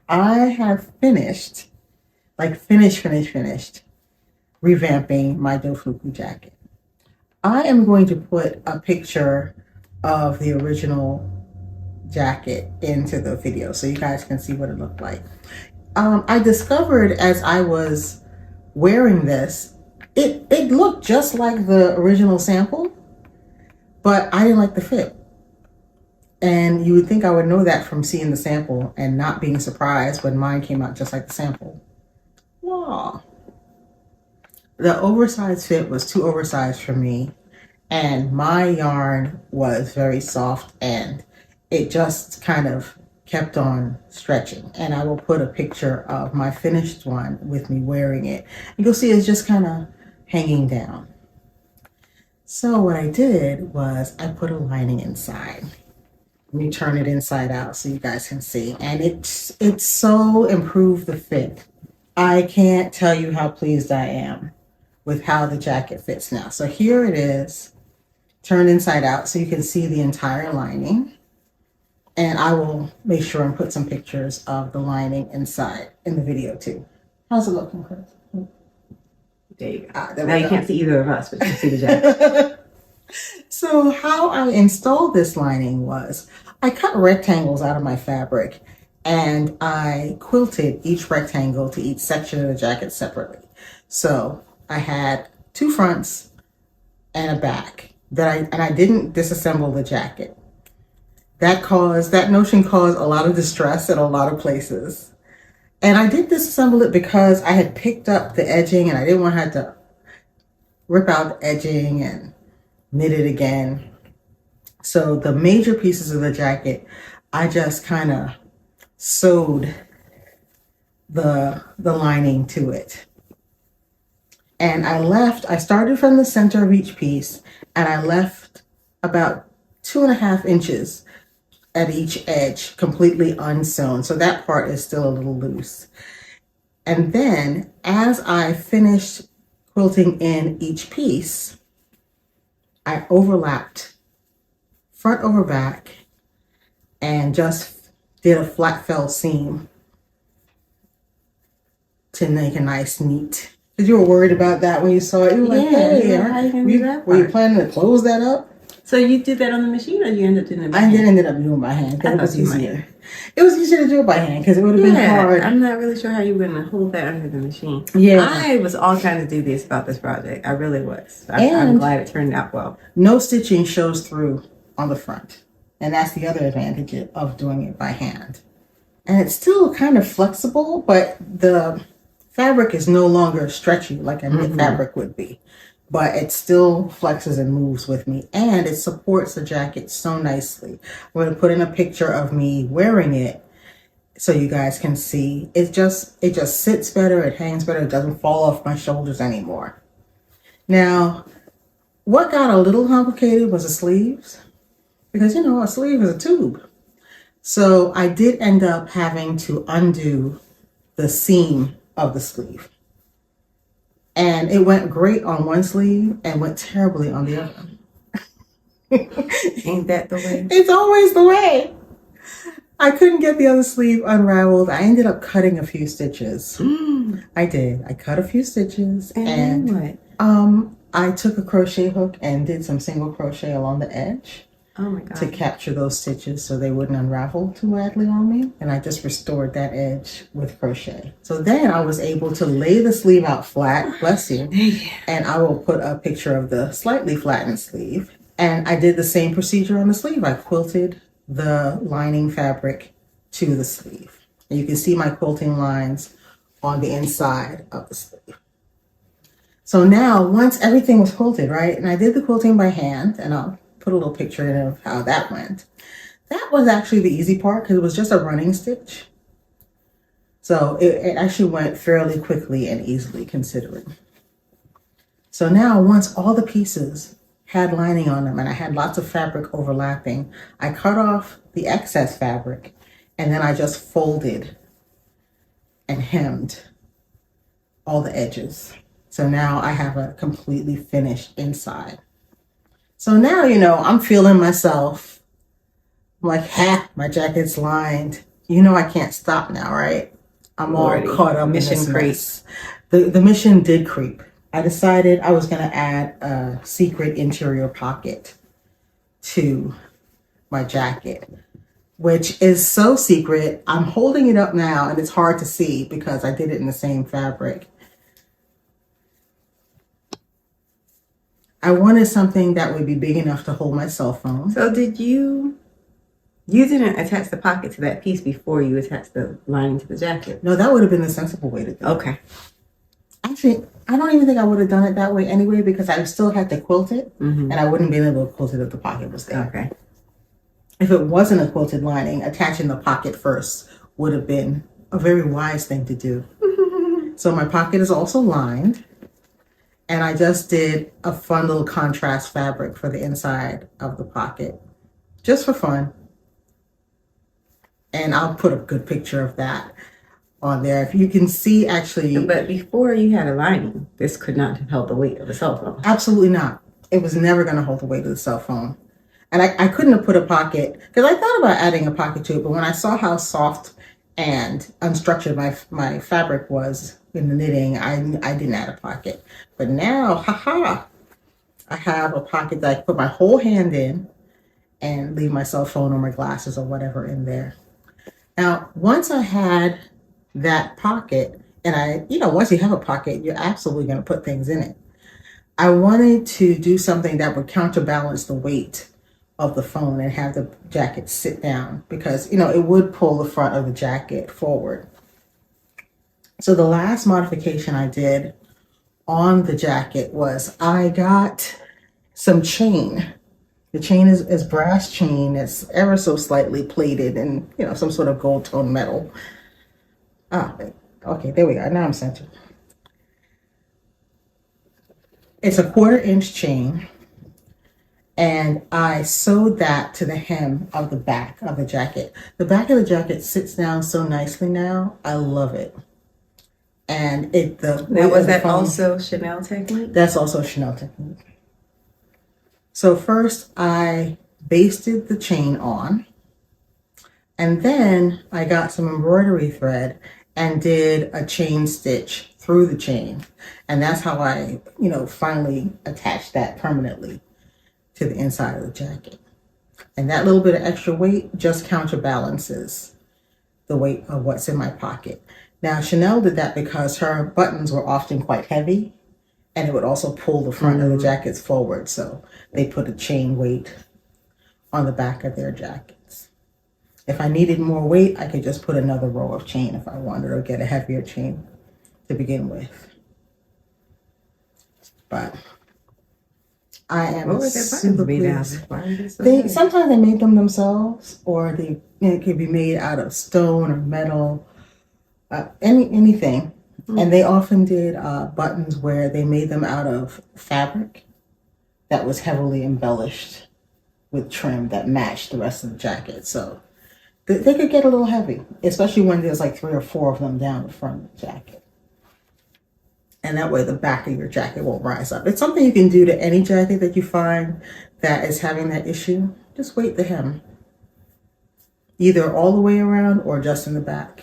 I have finished, finished revamping my Dofuku jacket. I am going to put a picture of the original jacket into the video so you guys can see what it looked like. I discovered as I was wearing this, it looked just like the original sample, but I didn't like the fit. And you would think I would know that from seeing the sample and not being surprised when mine came out just like the sample. Wow. The oversized fit was too oversized for me, and my yarn was very soft and it just kind of kept on stretching. And I will put a picture of my finished one with me wearing it. You'll see it's just kind of hanging down. So what I did was I put a lining inside. Let me turn it inside out so you guys can see. And it's so improved the fit. I can't tell you how pleased I am with how the jacket fits now. So here it is, turned inside out so you can see the entire lining. And I will make sure and put some pictures of the lining inside in the video too. How's it looking, Chris? There you go. Now you can't see either of us, but you can see the jacket. So how I installed this lining was I cut rectangles out of my fabric and I quilted each rectangle to each section of the jacket separately. So I had two fronts and a back and I didn't disassemble the jacket. That notion caused a lot of distress in a lot of places. And I did disassemble it because I had picked up the edging and I didn't want to have to rip out the edging and knit it again. So the major pieces of the jacket, I just kind of sewed the lining to it. And I started from the center of each piece and I left about 2.5 inches at each edge completely unsewn. So that part is still a little loose. And then as I finished quilting in each piece, I overlapped front over back and just did a flat fell seam to make a nice neat. Because you were worried about that when you saw it. You were like, hey, were you planning to close that up? So you did that on the machine, or you ended up doing it by hand? I ended up doing it by hand because it was easier. It was easier to do it by hand because it would have been hard. I'm not really sure how you were going to hold that under the machine. Yeah. I was all kinds of dubious about this project. I really was. I'm glad it turned out well. No stitching shows through on the front. And that's the other advantage of doing it by hand. And it's still kind of flexible, but the fabric is no longer stretchy like a knit fabric would be. But it still flexes and moves with me, and it supports the jacket so nicely. I'm going to put in a picture of me wearing it so you guys can see. It just sits better, it hangs better, it doesn't fall off my shoulders anymore. Now, what got a little complicated was the sleeves, because a sleeve is a tube. So I did end up having to undo the seam of the sleeve. And it went great on one sleeve and went terribly on the other. Ain't that the way? It's always the way. I couldn't get the other sleeve unraveled. I ended up cutting a few stitches. I did. I cut a few stitches. And what? I took a crochet hook and did some single crochet along the edge. Oh my God. To capture those stitches so they wouldn't unravel too badly on me. And I just restored that edge with crochet. So then I was able to lay the sleeve out flat, bless you. And I will put a picture of the slightly flattened sleeve. And I did the same procedure on the sleeve. I quilted the lining fabric to the sleeve. And you can see my quilting lines on the inside of the sleeve. So now once everything was quilted, right? And I did the quilting by hand, and I'll put a little picture in of how that went. That was actually the easy part because it was just a running stitch. So it actually went fairly quickly and easily considering. So now once all the pieces had lining on them and I had lots of fabric overlapping, I cut off the excess fabric and then I just folded and hemmed all the edges. So now I have a completely finished inside. So now, I'm feeling myself. I'm like, my jacket's lined. You know I can't stop now, right? I'm all caught up in this mess. The mission did creep. I decided I was going to add a secret interior pocket to my jacket, which is so secret. I'm holding it up now and it's hard to see because I did it in the same fabric. I wanted something that would be big enough to hold my cell phone. So did you didn't attach the pocket to that piece before you attached the lining to the jacket? No, that would have been the sensible way to do it. Okay. Actually, I don't even think I would have done it that way anyway because I still had to quilt it and I wouldn't have been able to quilt it if the pocket was there. Okay. If it wasn't a quilted lining, attaching the pocket first would have been a very wise thing to do. So my pocket is also lined. And I just did a fun little contrast fabric for the inside of the pocket, just for fun. And I'll put a good picture of that on there. If you can see, actually. But before you had a lining, this could not have held the weight of a cell phone. Absolutely not. It was never going to hold the weight of the cell phone. And I couldn't have put a pocket, because I thought about adding a pocket to it, but when I saw how soft and unstructured my fabric was in the knitting, I didn't add a pocket. But now, haha, I have a pocket that I can put my whole hand in and leave my cell phone or my glasses or whatever in there. Now, once I had that pocket, and once you have a pocket, you're absolutely going to put things in it. I wanted to do something that would counterbalance the weight of the phone and have the jacket sit down because, it would pull the front of the jacket forward. So the last modification I did on the jacket was I got some chain. The chain is brass chain. It's ever so slightly plated in, some sort of gold tone metal. Okay, there we go. Now I'm centered. It's a 1/4 inch chain. And I sewed that to the hem of the back of the jacket. The back of the jacket sits down so nicely now. I love it. And was that also Chanel technique? That's also Chanel technique. So first I basted the chain on, and then I got some embroidery thread and did a chain stitch through the chain. And that's how I, finally attached that permanently to the inside of the jacket. And that little bit of extra weight just counterbalances the weight of what's in my pocket. Now, Chanel did that because her buttons were often quite heavy and it would also pull the front of the jackets forward. So they put a chain weight on the back of their jackets. If I needed more weight, I could just put another row of chain if I wanted, or get a heavier chain to begin with. But I am what were their buttons made out of? Sometimes they made them themselves, or they could be made out of stone or metal, anything. And they often did buttons where they made them out of fabric that was heavily embellished with trim that matched the rest of the jacket. So they could get a little heavy, especially when there's like 3 or 4 of them down the front of the jacket. And that way the back of your jacket won't rise up. It's something you can do to any jacket that you find that is having that issue. Just weight the hem, either all the way around or just in the back.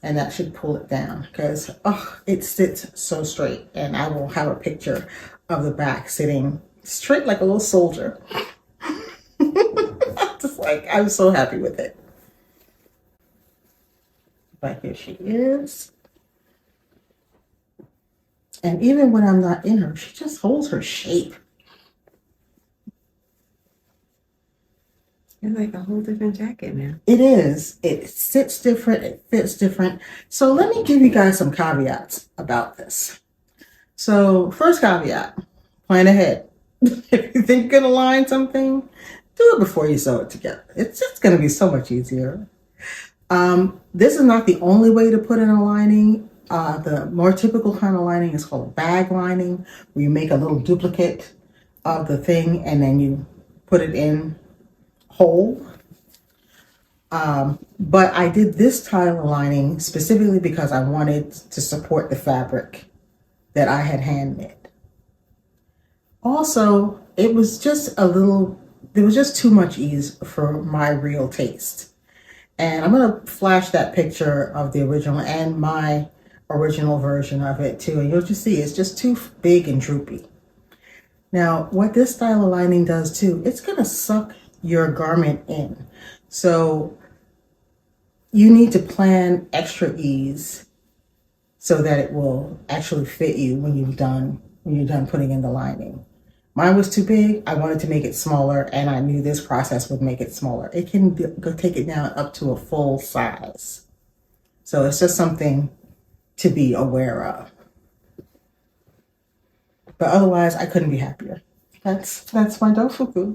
And that should pull it down because it sits so straight. And I will have a picture of the back sitting straight like a little soldier. I'm so happy with it. But here she is. And even when I'm not in her, she just holds her shape. It's like a whole different jacket now. It is. It sits different. It fits different. So let me give you guys some caveats about this. So first caveat, plan ahead. If you think you're going to line something, do it before you sew it together. It's just going to be so much easier. This is not the only way to put in a lining. The more typical kind of lining is called a bag lining, where you make a little duplicate of the thing and then you put it in whole. But I did this style of lining specifically because I wanted to support the fabric that I had hand knit. Also, it was just there was just too much ease for my real taste. And I'm going to flash that picture of the original and my original version of it too. And you'll just see it's just too big and droopy. Now, what this style of lining does too, it's going to suck your garment in. So you need to plan extra ease so that it will actually fit you when you're done putting in the lining. Mine was too big. I wanted to make it smaller, and I knew this process would make it smaller. It can go take it down up to a full size. So it's just something to be aware of. But otherwise, I couldn't be happier. That's my Dofuku.